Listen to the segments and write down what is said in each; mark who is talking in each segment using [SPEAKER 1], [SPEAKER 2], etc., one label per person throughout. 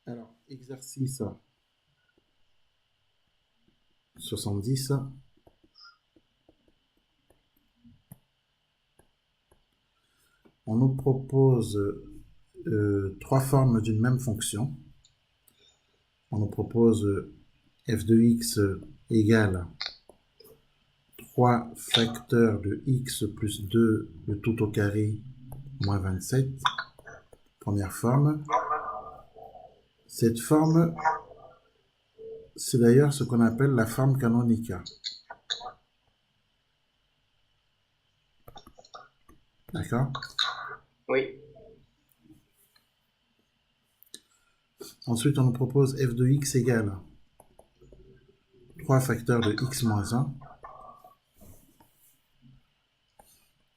[SPEAKER 1] Alors, exercice 70. On nous propose trois formes d'une même fonction. On nous propose f de x égale 3 facteurs de x plus 2, le tout au carré, moins 27. Première forme. Cette forme, c'est d'ailleurs ce qu'on appelle la forme canonica. D'accord?
[SPEAKER 2] Oui.
[SPEAKER 1] Ensuite, on nous propose f de x égale 3 facteurs de x moins 1,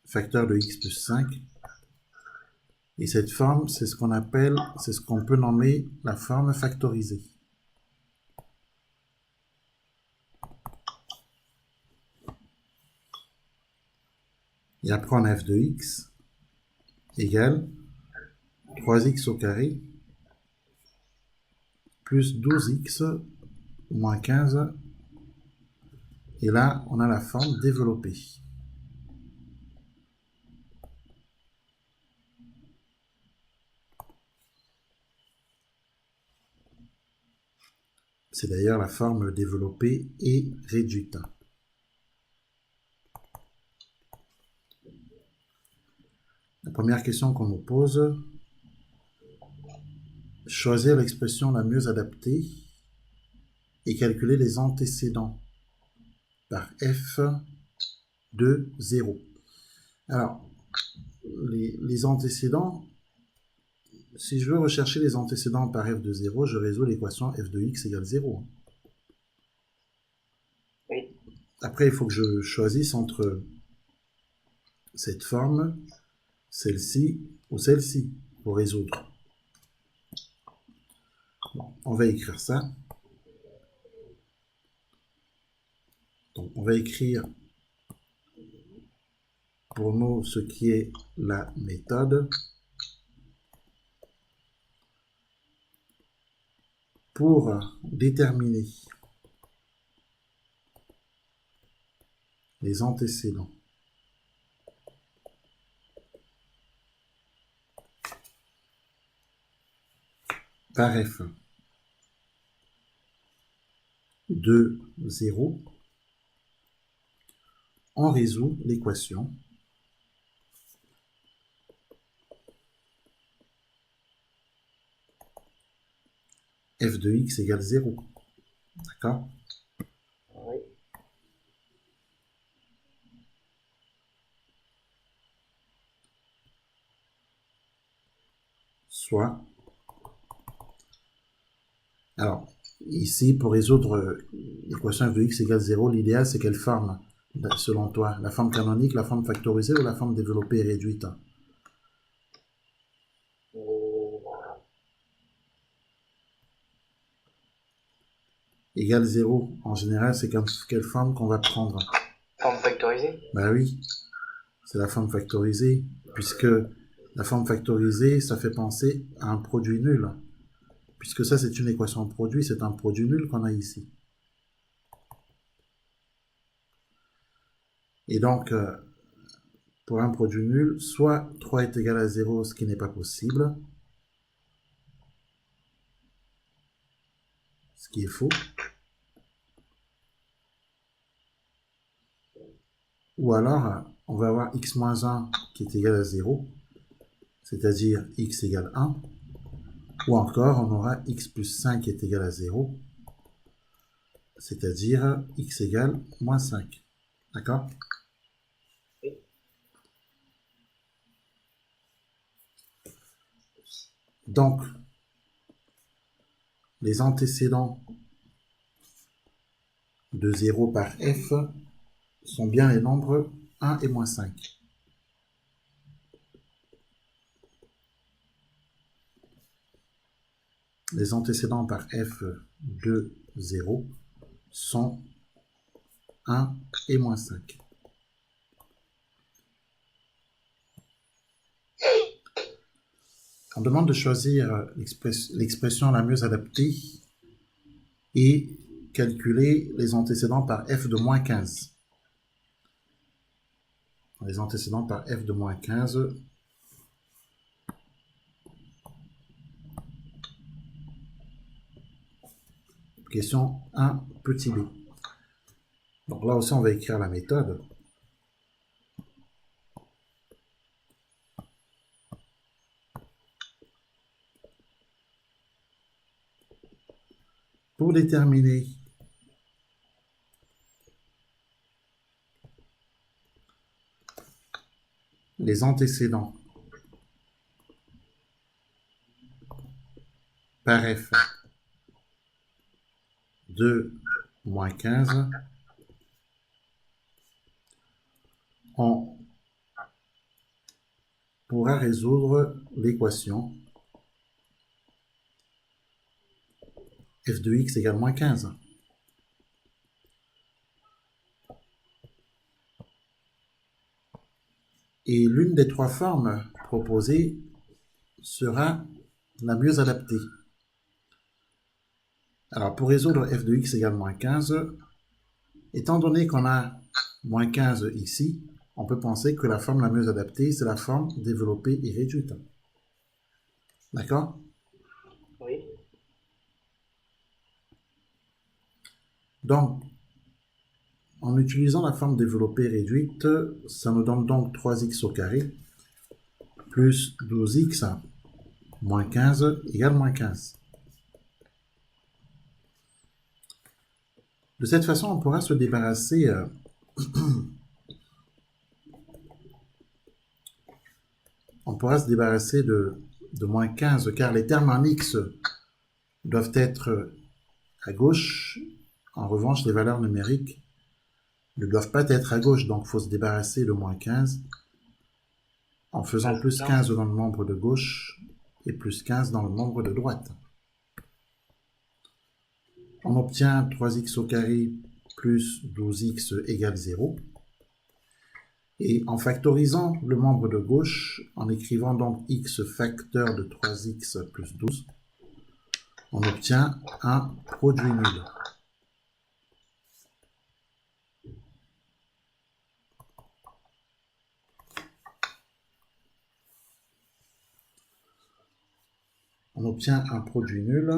[SPEAKER 1] facteur de x plus 5. Et cette forme, c'est ce qu'on peut nommer la forme factorisée. Et après, on a f de x égale 3x au carré plus 12x moins 15. Et là, on a la forme développée. C'est d'ailleurs la forme développée et réduite. La première question qu'on nous pose, choisir l'expression la mieux adaptée et calculer les antécédents par f de 0. Alors, les antécédents, si je veux rechercher les antécédents par f de 0, je résous l'équation f de x égale 0.
[SPEAKER 2] Oui.
[SPEAKER 1] Après, il faut que je choisisse entre cette forme, celle-ci ou celle-ci pour résoudre. Bon, on va écrire ça. Donc, on va écrire pour nous ce qui est la méthode. Pour déterminer les antécédents par f de 0, on résout l'équation f de x égale 0. D'accord?
[SPEAKER 2] Oui.
[SPEAKER 1] Soit, alors, ici, pour résoudre l'équation f de x égale 0, l'idéal, c'est quelle forme, selon toi? La forme canonique, la forme factorisée ou la forme développée et réduite? Égale 0, en général, c'est quelle forme qu'on va prendre?
[SPEAKER 2] Forme factorisée?
[SPEAKER 1] Bah oui, c'est la forme factorisée, puisque la forme factorisée, ça fait penser à un produit nul. Puisque ça, c'est une équation de produit, c'est un produit nul qu'on a ici. Et donc, pour un produit nul, soit 3 est égal à 0, ce qui n'est pas possible, ce qui est faux, ou alors, on va avoir x moins 1 qui est égal à 0, c'est-à-dire x égale 1, ou encore, on aura x plus 5 qui est égal à 0, c'est-à-dire x égale moins 5. D'accord?
[SPEAKER 2] Oui.
[SPEAKER 1] Donc, les antécédents de 0 par f sont bien les nombres 1 et moins 5. Les antécédents par f de 0 sont 1 et moins 5. On demande de choisir l'expression la mieux adaptée et calculer les antécédents par f de moins 15. Les antécédents par f de moins 15. Question 1, petit b. Donc là aussi, on va écrire la méthode. Pour déterminer les antécédents par f de moins 15, on pourra résoudre l'équation f de x égale moins 15. Et l'une des trois formes proposées sera la mieux adaptée. Alors, pour résoudre f de x égale moins 15, étant donné qu'on a moins 15 ici, on peut penser que la forme la mieux adaptée, c'est la forme développée et réduite. D'accord?
[SPEAKER 2] Oui.
[SPEAKER 1] Donc, en utilisant la forme développée réduite, ça nous donne donc 3x au carré plus 12x moins 15 égale moins 15. De cette façon, on pourra se débarrasser de moins 15, car les termes en x doivent être à gauche. En revanche, les valeurs numériques ne doivent pas être à gauche, donc il faut se débarrasser de moins 15 en faisant plus 15 dans le membre de gauche et plus 15 dans le membre de droite. On obtient 3x au carré plus 12x égale 0. Et en factorisant le membre de gauche, en écrivant donc x facteur de 3x plus 12, on obtient un produit nul. On obtient un produit nul.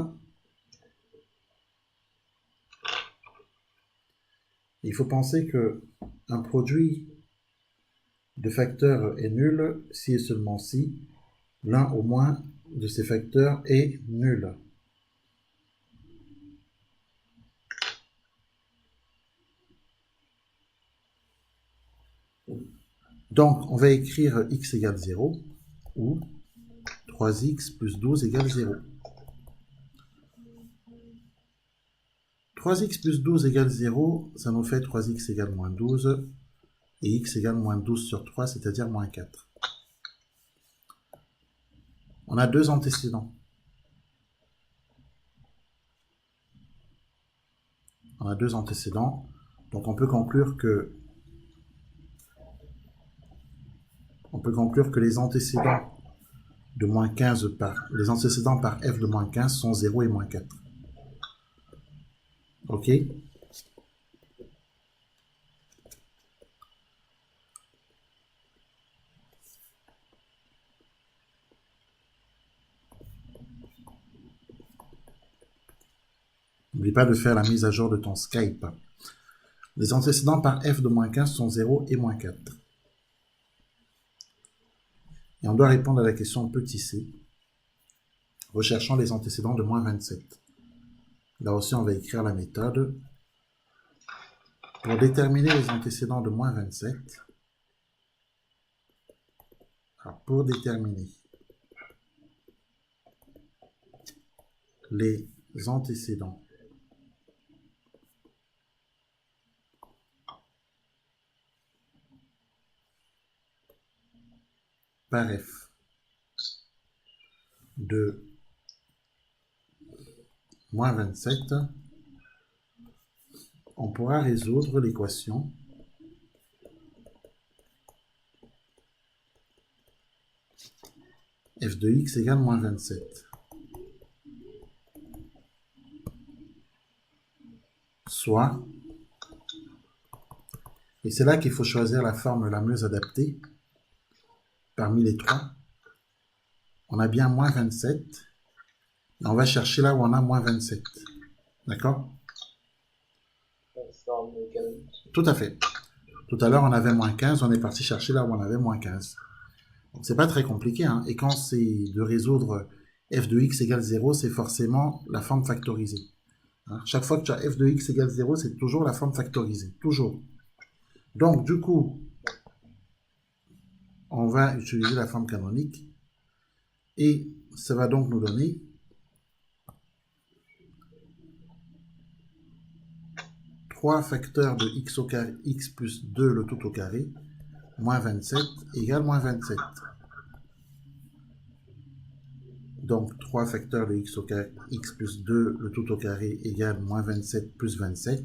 [SPEAKER 1] Il faut penser que un produit de facteurs est nul si et seulement si l'un au moins de ces facteurs est nul. Donc, on va écrire x égale 0 ou 3x plus 12 égale 0. 3x plus 12 égale 0, ça nous fait 3x égale moins 12 et x égale moins 12 sur 3, c'est-à-dire moins 4. On a deux antécédents. Donc on peut conclure que les antécédents de moins 15 les antécédents par f de moins 15 sont 0 et moins 4. Ok? N'oublie pas de faire la mise à jour de ton Skype. Les antécédents par f de moins 15 sont 0 et moins 4. Et on doit répondre à la question petit c, recherchant les antécédents de moins 27. Là aussi, on va écrire la méthode. Pour déterminer les antécédents de moins 27, alors pour déterminer les antécédents par f de moins 27, on pourra résoudre l'équation f de x égale moins 27. Soit, et c'est là qu'il faut choisir la forme la mieux adaptée parmi les trois. On a bien moins 27, et on va chercher là où on a moins 27. D'accord?
[SPEAKER 2] Forme canonique.
[SPEAKER 1] Tout à fait. Tout à l'heure, on avait moins 15, on est parti chercher là où on avait moins 15. Donc, c'est pas très compliqué, hein. Et quand c'est de résoudre f de x égale 0, c'est forcément la forme factorisée. Hein. Chaque fois que tu as f de x égale 0, c'est toujours la forme factorisée. Toujours. Donc, du coup, on va utiliser la forme canonique. Et ça va donc nous donner trois facteurs de x au carré, x plus 2 le tout au carré, moins 27 égale moins 27. Donc 3 facteurs de x au carré, x plus 2 le tout au carré égale moins 27 plus 27.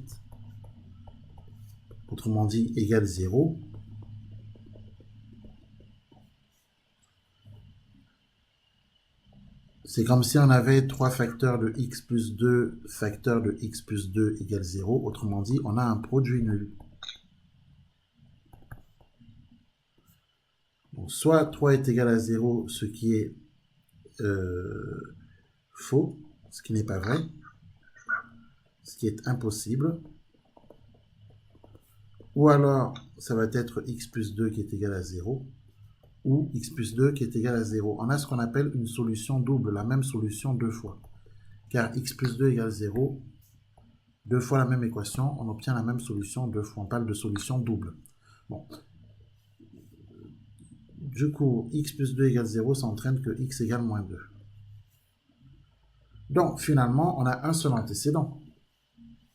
[SPEAKER 1] Autrement dit, égale 0. C'est comme si on avait 3 facteurs de x plus 2 facteurs de x plus 2 égale 0. Autrement dit, on a un produit nul. Donc, soit 3 est égal à 0, ce qui est faux, ce qui n'est pas vrai, ce qui est impossible. Ou alors, ça va être x plus 2 qui est égal à 0, ou x plus 2 qui est égal à 0. On a ce qu'on appelle une solution double, la même solution deux fois. Car x plus 2 égale 0, deux fois la même équation, on obtient la même solution deux fois. On parle de solution double. Bon. Du coup, x plus 2 égale 0, ça entraîne que x égale moins 2. Donc, finalement, on a un seul antécédent.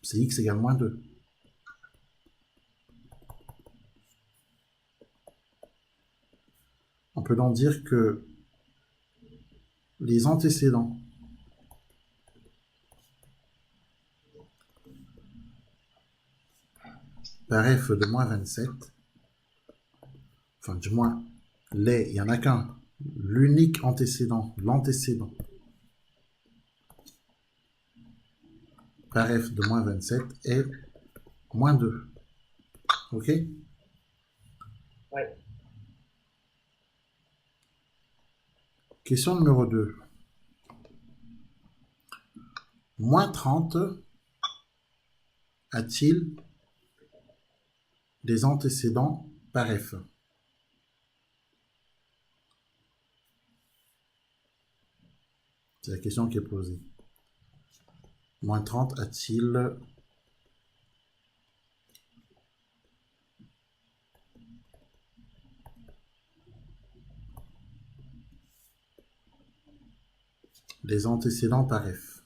[SPEAKER 1] C'est x égale moins 2. On peut donc dire que les antécédents par f de moins 27, enfin du moins, il n'y en a qu'un, l'unique antécédent, l'antécédent par f de moins 27 est moins 2. Ok?
[SPEAKER 2] Ouais.
[SPEAKER 1] Question numéro 2. Moins 30 a-t-il des antécédents par f? C'est la question qui est posée. Moins 30 a-t-il des antécédents par f?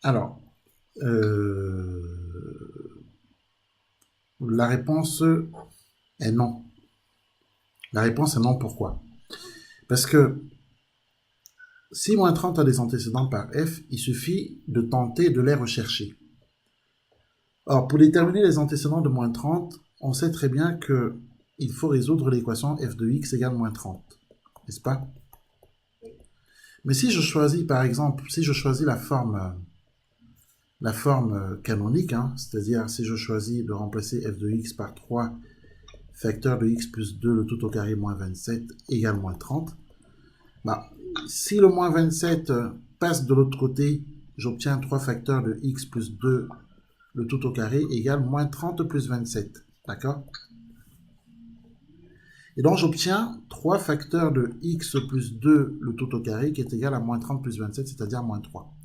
[SPEAKER 1] Alors, la réponse est non. La réponse est non, pourquoi? Parce que si moins 30 a des antécédents par f, il suffit de tenter de les rechercher. Or, pour déterminer les antécédents de moins 30, on sait très bien qu'il faut résoudre l'équation f de x égale moins 30. N'est-ce pas? Mais si je choisis, par exemple, si je choisis la forme canonique, hein, c'est-à-dire si je choisis de remplacer f de x par 3 facteurs de x plus 2 le tout au carré moins 27 égale moins 30, bah, si le moins 27 passe de l'autre côté, j'obtiens 3 facteurs de x plus 2 le tout au carré égale moins 30 plus 27. D'accord? Et donc j'obtiens 3 facteurs de x plus 2 le tout au carré qui est égal à moins 30 plus 27, c'est-à-dire moins 3.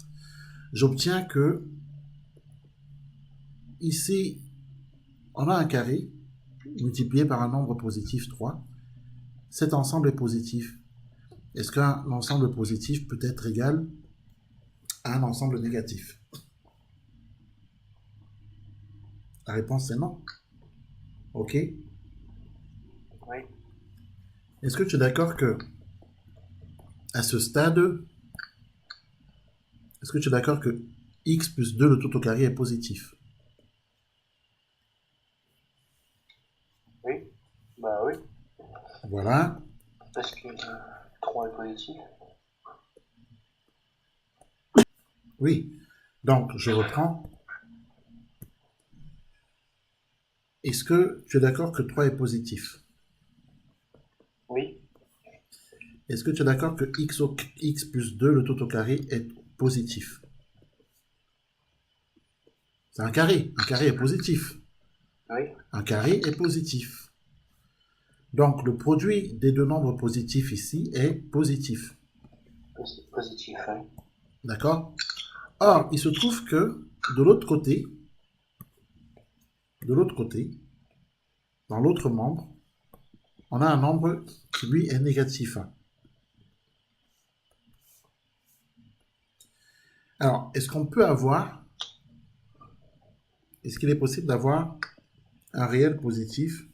[SPEAKER 1] J'obtiens que ici, on a un carré multiplié par un nombre positif 3. Cet ensemble est positif. Est-ce qu'un ensemble positif peut être égal à un ensemble négatif? La réponse est non. Ok?
[SPEAKER 2] Oui.
[SPEAKER 1] Est-ce que tu es d'accord que à ce stade, est-ce que tu es d'accord que x plus 2 le tout au carré est positif?
[SPEAKER 2] Oui. Bah oui.
[SPEAKER 1] Voilà.
[SPEAKER 2] Parce que 3 est positif.
[SPEAKER 1] Oui. Donc, je reprends. Est-ce que tu es d'accord que 3 est positif?
[SPEAKER 2] Oui,
[SPEAKER 1] Est-ce que tu es d'accord que x plus 2, le tout au carré, est positif? C'est un carré. Un carré est positif.
[SPEAKER 2] oui,
[SPEAKER 1] Un carré est positif. Donc, le produit des deux nombres positifs ici est positif.
[SPEAKER 2] positif, oui.
[SPEAKER 1] D'accord?
[SPEAKER 2] Oui,
[SPEAKER 1] Or, il se trouve que de l'autre côté, dans l'autre membre, on a un nombre qui lui est négatif. Alors, est-ce qu'il est possible d'avoir un réel positif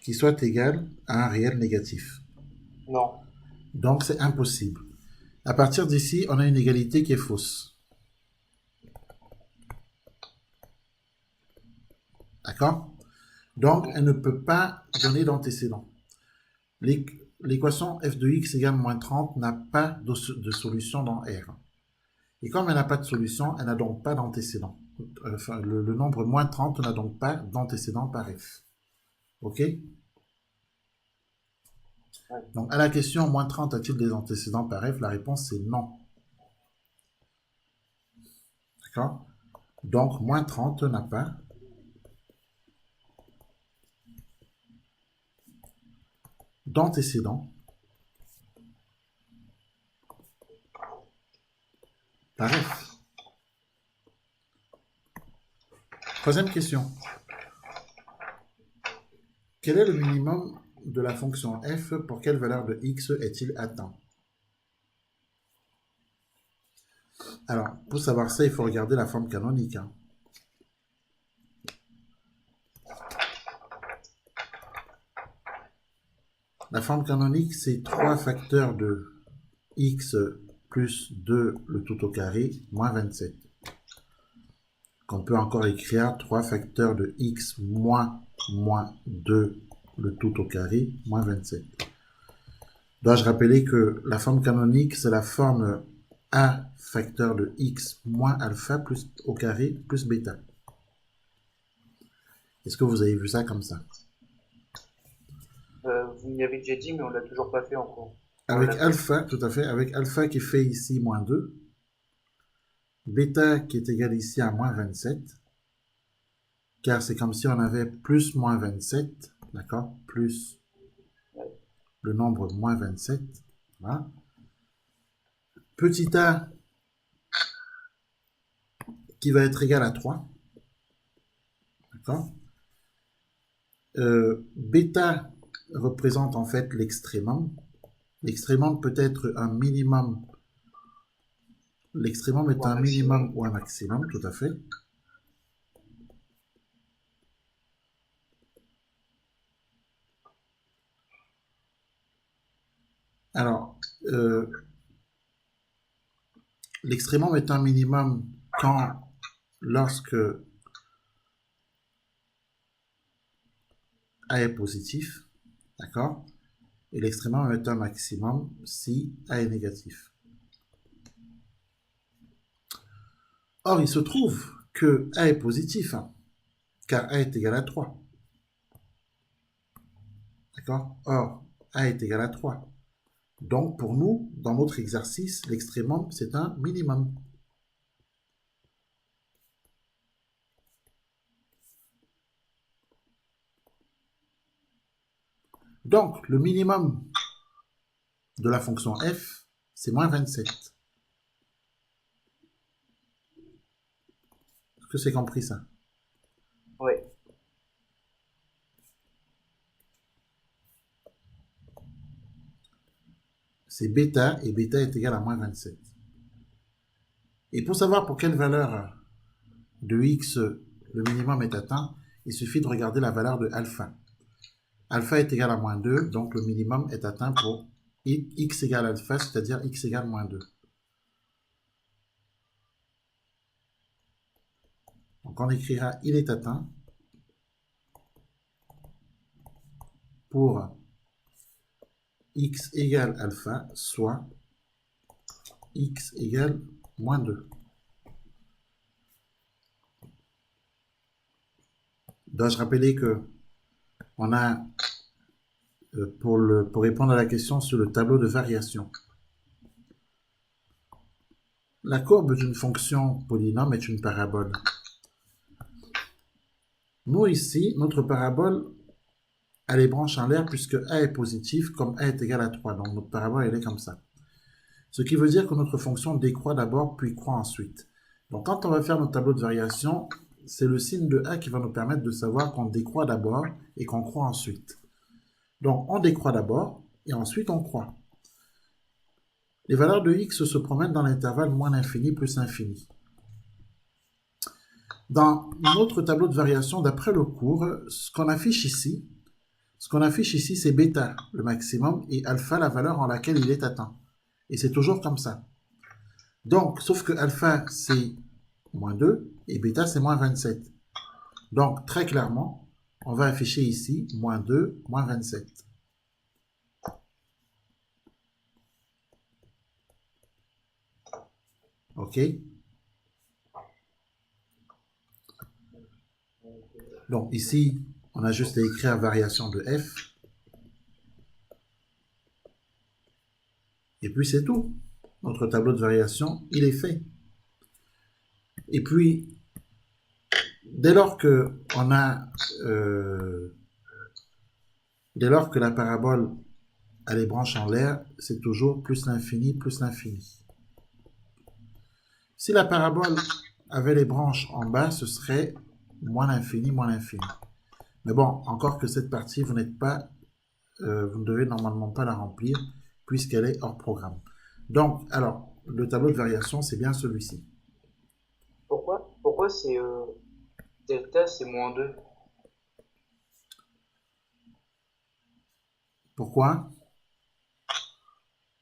[SPEAKER 1] qui soit égal à un réel négatif?
[SPEAKER 2] non,
[SPEAKER 1] Donc, c'est impossible. À partir d'ici, on a une égalité qui est fausse. D'accord? Donc,
[SPEAKER 2] oui,
[SPEAKER 1] elle ne peut pas donner d'antécédent. L'équation f de x égale moins 30 n'a pas de solution dans R. Et comme elle n'a pas de solution, elle n'a donc pas d'antécédent. Enfin, le nombre moins 30 n'a donc pas d'antécédent par f. OK?
[SPEAKER 2] oui.
[SPEAKER 1] Donc, à la question moins 30 a-t-il des antécédents par f, la réponse c'est non. D'accord? Donc, moins 30 n'a pas d'antécédent par f. Troisième question. Quel est le minimum de la fonction f pour quelle valeur de x est-il atteint? Alors, pour savoir ça, il faut regarder la forme canonique. Hein. La forme canonique, c'est 3 facteurs de x plus 2 le tout au carré moins 27. Qu'on peut encore écrire 3 facteurs de x moins 2 le tout au carré moins 27. Dois-je rappeler que la forme canonique, c'est la forme a facteur de x moins alpha plus au carré plus bêta. Est-ce que vous avez vu ça comme ça?
[SPEAKER 2] Vous m'y avez déjà dit, mais on l'a toujours pas fait en cours. On
[SPEAKER 1] Avec
[SPEAKER 2] l'a fait.
[SPEAKER 1] alpha, tout à fait, avec alpha qui fait ici moins 2, bêta qui est égal ici à moins 27, car c'est comme si on avait plus moins 27, d'accord? Plus
[SPEAKER 2] Ouais.
[SPEAKER 1] le nombre moins 27, voilà. Petit a qui va être égal à 3, d'accord? Bêta représente en fait l'extrémum. L'extrémum peut être un minimum. L'extrémum est
[SPEAKER 2] Ou un
[SPEAKER 1] un minimum
[SPEAKER 2] maximum.
[SPEAKER 1] ou un maximum, tout à fait. Alors, l'extrémum est un minimum lorsque A est positif, d'accord? Et l'extrémum est un maximum si A est négatif. Or, il se trouve que A est positif, hein, car A est égal à 3. D'accord? Or, A est égal à 3. Donc, pour nous, dans notre exercice, l'extrémum, c'est un minimum. Donc, le minimum de la fonction f, c'est moins 27. Est-ce que c'est compris ça?
[SPEAKER 2] Oui,
[SPEAKER 1] C'est bêta, et bêta est égal à moins 27. Et pour savoir pour quelle valeur de x le minimum est atteint, il suffit de regarder la valeur de alpha. Alpha est égal à moins 2, donc le minimum est atteint pour x égale alpha, c'est-à-dire x égale moins 2. Donc on écrira il est atteint pour x égale alpha, soit x égale moins 2. Dois-je rappeler que on a, pour répondre à la question sur le tableau de variation, la courbe d'une fonction polynôme est une parabole. Nous, ici, notre parabole a les branches en l'air puisque a est positif comme a est égal à 3. Donc, notre parabole, elle est comme ça. Ce qui veut dire que notre fonction décroît d'abord, puis croît ensuite. Donc, quand on va faire notre tableau de variation, c'est le signe de A qui va nous permettre de savoir qu'on décroît d'abord et qu'on croît ensuite. Donc, on décroît d'abord et ensuite on croît. Les valeurs de x se promènent dans l'intervalle moins l'infini plus l'infini. Dans notre tableau de variation, d'après le cours, ce qu'on affiche ici, c'est bêta, le maximum, et alpha, la valeur en laquelle il est atteint. Et c'est toujours comme ça. Donc, sauf que alpha, c'est moins 2, et bêta, c'est moins 27. Donc, très clairement, on va afficher ici moins 2, moins 27. OK? Donc, ici, on a juste à écrire variation de f. Et puis, c'est tout. Notre tableau de variation, il est fait. Et puis, dès lors que la parabole a les branches en l'air, c'est toujours plus l'infini plus l'infini. Si la parabole avait les branches en bas, ce serait moins l'infini moins l'infini. Mais bon, encore que cette partie, vous ne devez normalement pas la remplir puisqu'elle est hors programme. Donc, alors, le tableau de variation, c'est bien celui-ci.
[SPEAKER 2] Pourquoi c'est delta, c'est moins 2?
[SPEAKER 1] Pourquoi?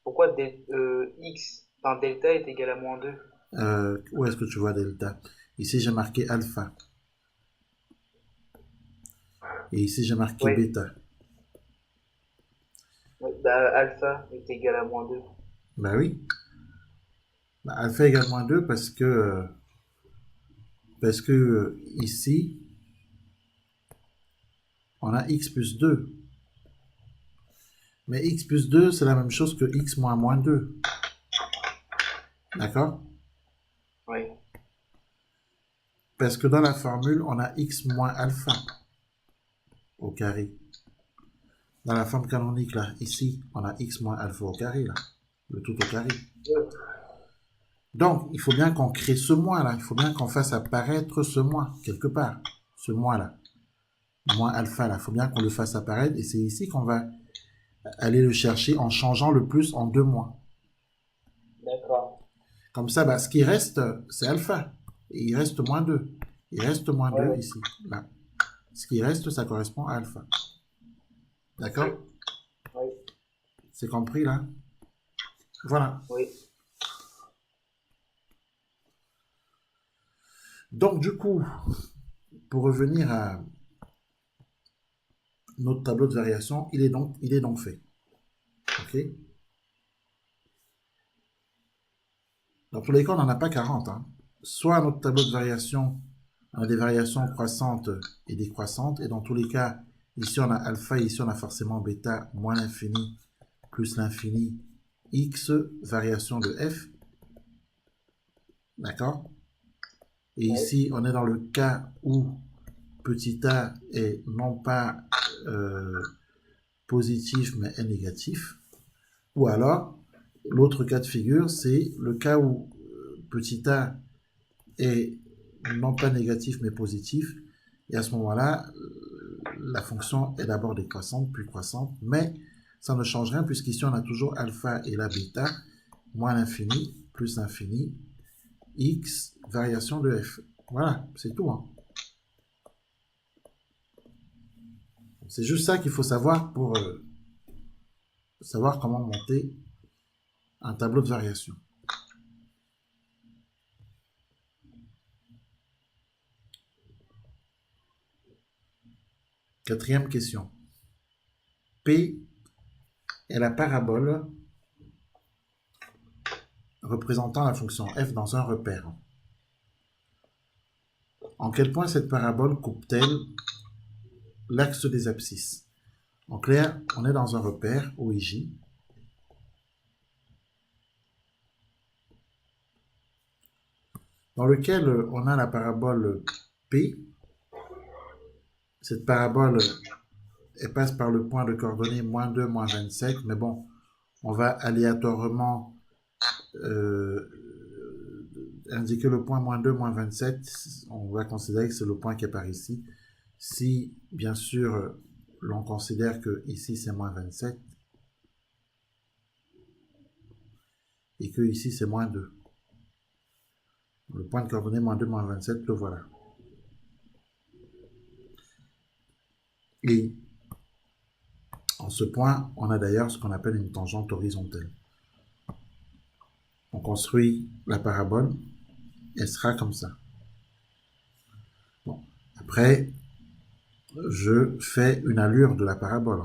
[SPEAKER 2] Pourquoi x, enfin delta est égal à moins 2?
[SPEAKER 1] Où est-ce que tu vois delta? Ici, j'ai marqué alpha. Et ici, j'ai marqué
[SPEAKER 2] Oui,
[SPEAKER 1] bêta.
[SPEAKER 2] bah, alpha est égal à moins 2.
[SPEAKER 1] Ben oui. Ben, alpha égale moins 2 parce que ici, on a x plus 2. Mais x plus 2, c'est la même chose que x moins moins 2. D'accord?
[SPEAKER 2] Oui,
[SPEAKER 1] Parce que dans la formule, on a x moins alpha au carré. Dans la forme canonique, là, ici, on a x moins alpha au carré, là. Le tout au carré. Donc, il faut bien qu'on crée ce moins-là. Il faut bien qu'on fasse apparaître ce moins, quelque part. Ce moins-là. Moins alpha, là. Il faut bien qu'on le fasse apparaître. Et c'est ici qu'on va aller le chercher en changeant le plus en deux moins.
[SPEAKER 2] d'accord.
[SPEAKER 1] Comme ça, bah, ce qui reste, c'est alpha. Et il reste moins 2. Il reste moins
[SPEAKER 2] Ouais,
[SPEAKER 1] 2
[SPEAKER 2] ouais.
[SPEAKER 1] ici. Là. Ce qui reste, ça correspond à alpha. D'accord?
[SPEAKER 2] Oui,
[SPEAKER 1] C'est compris, là? Voilà.
[SPEAKER 2] oui.
[SPEAKER 1] Donc, du coup, pour revenir à notre tableau de variation, il est donc fait. OK? Dans tous les cas, on n'en a pas 40. Hein. Soit notre tableau de variation, on a des variations croissantes et décroissantes. Et dans tous les cas, ici on a alpha et ici on a forcément bêta moins l'infini plus l'infini x variation de f. D'accord? Et
[SPEAKER 2] Oui.
[SPEAKER 1] ici, on est dans le cas où petit a est non pas euh, positif mais est négatif. Ou alors, l'autre cas de figure, c'est le cas où petit a est non pas négatif mais positif. Et à ce moment-là, la fonction est d'abord décroissante, puis croissante, mais ça ne change rien puisqu'ici on a toujours alpha et la bêta, moins l'infini, plus l'infini, x, variation de f. Voilà, c'est tout. Hein. C'est juste ça qu'il faut savoir pour savoir comment monter un tableau de variation. Quatrième question. P est la parabole représentant la fonction f dans un repère. En quel point cette parabole coupe-t-elle l'axe des abscisses? En clair, on est dans un repère, OIJ, dans lequel on a la parabole P. Cette parabole, elle passe par le point de coordonnées -2, -27, mais bon, on va aléatoirement indiquer le point -2, -27. On va considérer que c'est le point qui est par ici. Si, bien sûr, l'on considère que ici c'est -27 et que ici c'est -2. Le point de coordonnées -2, -27, le voilà. Et en ce point, on a d'ailleurs ce qu'on appelle une tangente horizontale. On construit la parabole, elle sera comme ça. Bon. Après, je fais une allure de la parabole.